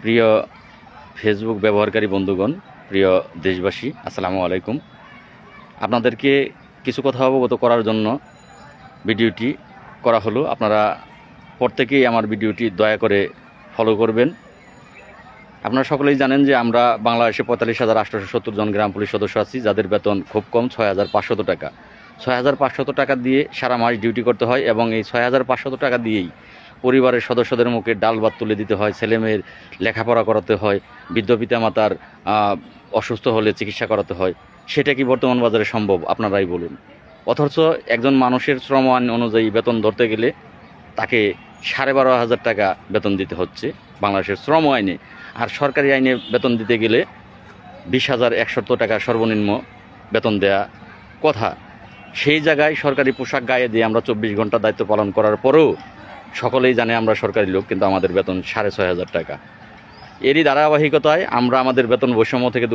প্রিয় ফেসবুক ব্যবহারকারী বন্ধুগণ, প্রিয় দেশবাসী, আসসালামু আলাইকুম। আপনাদেরকে কিছু কথা অবগত করার জন্য ভিডিওটি করা হলো। আপনারা প্রত্যেকেই আমার ভিডিওটি দয়া করে ফলো করবেন। আপনারা সকলেই জানেন যে আমরা বাংলাদেশে ৪৫,৮৭০ জন গ্রাম পুলিশ সদস্য আছি, যাদের বেতন খুব কম ৬,৫০০ টাকা। ৬,৫০০ টাকা দিয়ে সারা মাস ডিউটি করতে হয় এবং এই ৬,৫০০ টাকা দিয়েই পরিবারের সদস্যদের মুখে ডাল ভাত তুলে দিতে হয়, ছেলেমেয়ের লেখাপড়া করাতে হয়, বৃদ্ধ পিতামাতার অসুস্থ হলে চিকিৎসা করাতে হয়। সেটা কি বর্তমান বাজারে সম্ভব? আপনারাই বলুন। অথচ একজন মানুষের শ্রম আইন অনুযায়ী বেতন ধরতে গেলে তাকে ১২,৫০০ টাকা বেতন দিতে হচ্ছে বাংলাদেশের শ্রম আইনে, আর সরকারি আইনে বেতন দিতে গেলে ২০,১০০ টাকা সর্বনিম্ন বেতন দেয়া কথা। সেই জায়গায় সরকারি পোশাক গায়ে দিয়ে আমরা ২৪ ঘন্টা দায়িত্ব পালন করার পরেও সকলেই জানে আমরা সরকারি লোক, কিন্তু আমাদের বেতন ৬,৫০০ টাকা। এরই ধারাবাহিকতায় আমরা আমাদের বেতন বৈষম্য থেকে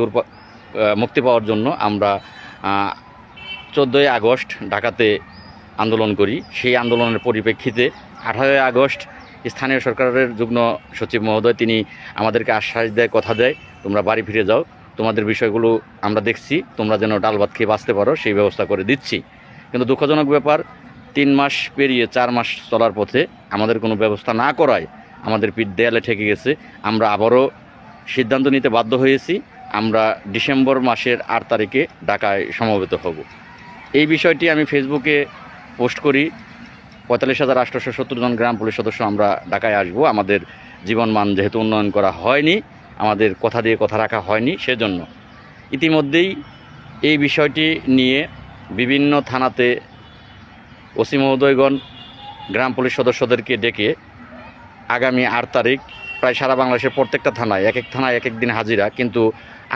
মুক্তি পাওয়ার জন্য আমরা ১৪ই আগস্ট ঢাকাতে আন্দোলন করি। সেই আন্দোলনের পরিপ্রেক্ষিতে ১৮ই আগস্ট স্থানীয় সরকারের যুগ্ম সচিব মহোদয় তিনি আমাদেরকে আশ্বাস দেয়, কথা দেয়, তোমরা বাড়ি ফিরে যাও, তোমাদের বিষয়গুলো আমরা দেখছি, তোমরা যেন ডাল ভাত খেয়ে বাঁচতে পারো সেই ব্যবস্থা করে দিচ্ছি। কিন্তু দুঃখজনক ব্যাপার, ৩ মাস পেরিয়ে ৪ মাস চলার পথে আমাদের কোনো ব্যবস্থা না করায় আমাদের পিঠ দেয়ালে ঠেকে গেছে। আমরা আবারও সিদ্ধান্ত নিতে বাধ্য হয়েছি, আমরা ডিসেম্বর মাসের ৮ তারিখে ঢাকায় সমবেত হব। এই বিষয়টি আমি ফেসবুকে পোস্ট করি। ৪৫,৮৭০ জন গ্রাম পুলিশ সদস্য আমরা ঢাকায় আসব। আমাদের জীবনমান যেহেতু উন্নয়ন করা হয়নি, আমাদের কথা দিয়ে কথা রাখা হয়নি, সেজন্য ইতিমধ্যেই এই বিষয়টি নিয়ে বিভিন্ন থানাতে ওসি মহোদয়গণ গ্রাম পুলিশ সদস্যদেরকে ডেকে আগামী ৮ তারিখ প্রায় সারা বাংলাদেশের প্রত্যেকটা থানায় এক এক থানায় এক এক দিন হাজিরা, কিন্তু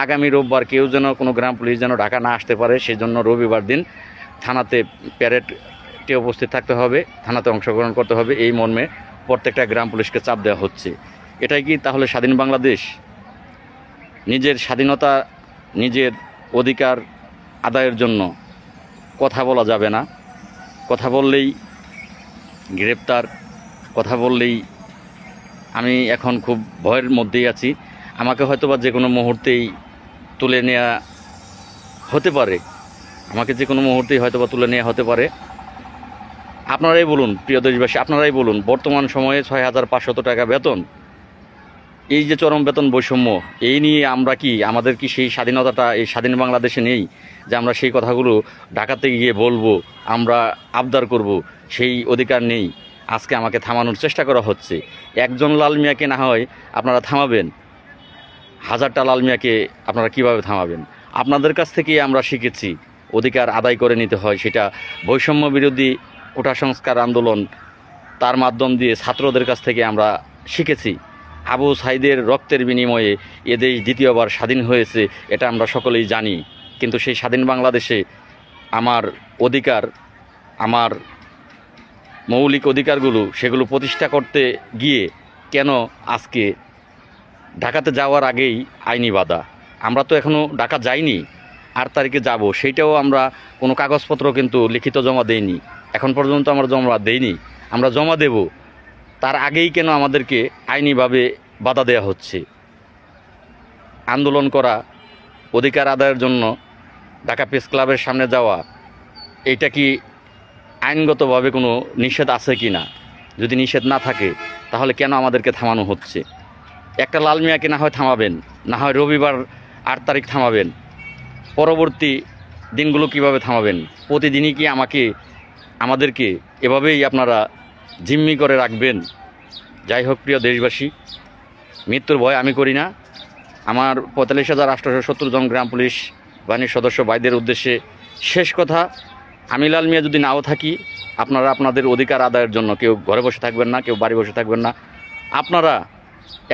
আগামী রোববার কেউ যেন কোনো গ্রাম পুলিশ যেন ঢাকা না আসতে পারে সেই জন্য রবিবার দিন থানাতে প্যারেডে উপস্থিত থাকতে হবে, থানাতে অংশগ্রহণ করতে হবে, এই মর্মে প্রত্যেকটা গ্রাম পুলিশকে চাপ দেওয়া হচ্ছে। এটাই কি তাহলে স্বাধীন বাংলাদেশ? নিজের স্বাধীনতা, নিজের অধিকার আদায়ের জন্য কথা বলা যাবে না, কথা বললেই গ্রেপ্তার, কথা বললেই আমি এখন খুব ভয়ের মধ্যেই আছি। আমাকে হয়তোবা যে কোনো মুহূর্তেই তুলে নেওয়া হতে পারে, আমাকে যে কোনো মুহূর্তেই হয়তোবা তুলে নেওয়া হতে পারে। আপনারাই বলুন প্রিয় দেশবাসী, আপনারাই বলুন, বর্তমান সময়ে ৬,৫০০ টাকা বেতন, এই যে চরম বেতন বৈষম্য, এই নিয়ে আমরা কি, আমাদের কি সেই স্বাধীনতাটা এই স্বাধীন বাংলাদেশে নেই যে আমরা সেই কথাগুলো ঢাকাতে গিয়ে বলবো, আমরা আবদার করব? সেই অধিকার নেই। আজকে আমাকে থামানোর চেষ্টা করা হচ্ছে। একজন লাল মিয়াকে না হয় আপনারা থামাবেন, হাজারটা লাল মিয়াকে আপনারা কিভাবে থামাবেন? আপনাদের কাছ থেকেই আমরা শিখেছি অধিকার আদায় করে নিতে হয়। সেটা বৈষম্য বিরোধী কোটা সংস্কার আন্দোলন, তার মাধ্যম দিয়ে ছাত্রদের কাছ থেকে আমরা শিখেছি। আবু সাইদের রক্তের বিনিময়ে এদেশ দ্বিতীয়বার স্বাধীন হয়েছে, এটা আমরা সকলেই জানি। কিন্তু সেই স্বাধীন বাংলাদেশে আমার অধিকার, আমার মৌলিক অধিকারগুলো, সেগুলো প্রতিষ্ঠা করতে গিয়ে কেন আজকে ঢাকাতে যাওয়ার আগেই আইনি বাধা? আমরা তো এখনও ঢাকা যাইনি, ৮ তারিখে যাব, সেইটাও আমরা কোনো কাগজপত্র কিন্তু লিখিত জমা দেইনি, এখন পর্যন্ত আমরা জমা দেইনি। আমরা জমা দেব, তার আগেই কেন আমাদেরকে আইনিভাবে বাধা দেওয়া হচ্ছে? আন্দোলন করা, অধিকার আদায়ের জন্য ঢাকা প্রেস ক্লাবের সামনে যাওয়া, এইটা কি আইনগতভাবে কোনো নিষেধ আছে কি না? যদি নিষেধ না থাকে তাহলে কেন আমাদেরকে থামানো হচ্ছে? একটা লাল মিয়াকে না হয় থামাবেন, না হয় রবিবার ৮ তারিখ থামাবেন, পরবর্তী দিনগুলো কিভাবে থামাবেন? প্রতিদিনই কি আমাদেরকে এভাবেই আপনারা জিম্মি করে রাখবেন? যাই হোক প্রিয় দেশবাসী, মৃত্যুর ভয় আমি করি না। আমার ৪৫,৮৭০ জন গ্রাম পুলিশ বাহিনীর সদস্য ভাইদের উদ্দেশ্যে শেষ কথা, আমি লাল মিয়া যদি নাও থাকি, আপনারা আপনাদের অধিকার আদায়ের জন্য কেউ ঘরে বসে থাকবেন না, কেউ বাড়ি বসে থাকবেন না। আপনারা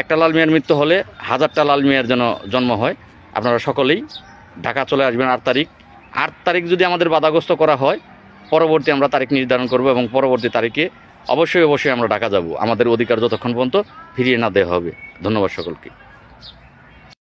একটা লাল মিয়ার মৃত্যু হলে হাজারটা লাল মিয়ার যেন জন্ম হয়। আপনারা সকলেই ঢাকা চলে আসবেন ৮ তারিখ। ৮ তারিখ যদি আমাদের বাধাগ্রস্ত করা হয়, পরবর্তী আমরা তারিখ নির্ধারণ করব এবং পরবর্তী তারিখে অবশ্যই আমরা ঢাকা যাব। আমাদের অধিকার যতক্ষণ পর্যন্ত ফিরিয়ে না দেওয়া হবে। ধন্যবাদ সকলকে।